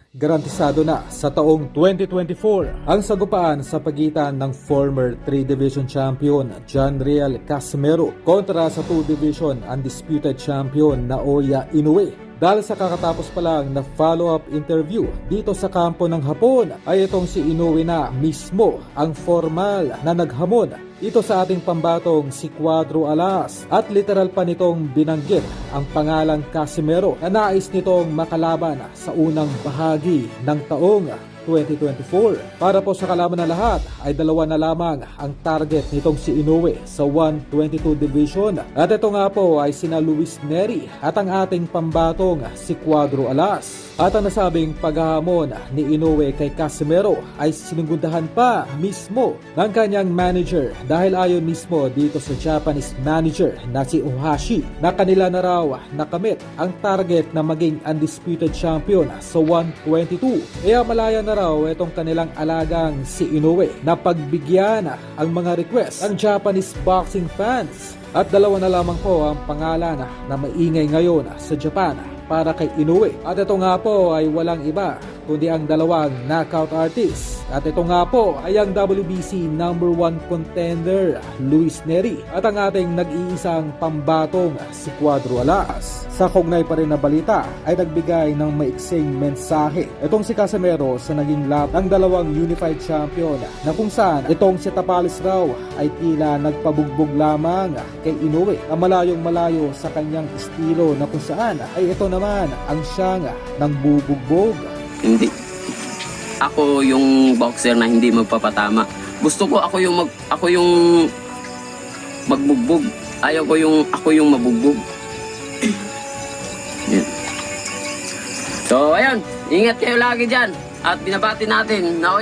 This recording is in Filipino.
garantisado na sa taong 2024 ang sagupaan sa pagitan ng former 3-division champion John Riel Casimero kontra sa 2-division undisputed champion Naoya Inoue. Dahil sa kakatapos pa lang na follow-up interview dito sa kampo ng Hapon ay itong si Inoue na mismo ang formal na naghamon ito sa ating pambatong si Cuadro Alas at literal pa nitong binanggit ang pangalang Casimero na nais nitong makalaban sa unang bahagi ng taong 2024. Para po sa kalaban na lahat ay dalawa na lamang ang target nitong si Inoue sa 122 Division at ito nga po ay sina Luis Neri at ang ating pambatong si Cuadro Alas. At ang nasabing paghahamon ni Inoue kay Casimero ay sinungudahan pa mismo ng kanyang manager dahil ayon mismo dito sa Japanese manager na si Ohashi na kanila na raw nakamit ang target na maging undisputed champion sa 122. Kaya malaya na raw itong kanilang alagang si Inoue na pagbigyan ang mga request ng Japanese boxing fans. At dalawa na lamang po ang pangalan na maingay ngayon sa Japan para kay Inoue. At ito nga po ay walang iba kundi ang dalawang knockout artist. At ito nga po ay ang WBC number 1 contender Luis Neri at ang ating nag-iisang pambatong si Cuadro Alas. Sa kaugnay pa rin na balita ay nagbigay ng maiksing mensahe itong si Casimero sa naging lab ng dalawang unified champion na kung saan itong si Tapalis raw ay tila nagpabugbog lamang kay Inoue na malayong malayo sa kanyang estilo na kung saan ay ito naman ang siyang nang bubugbog. Hindi. Ako yung boxer na hindi magpapatama. Gusto ko ako yung magbugbog. Ayaw ko yung ako yung mabugbog. Yan. So ayun, ingat kayo lagi diyan at binabati natin na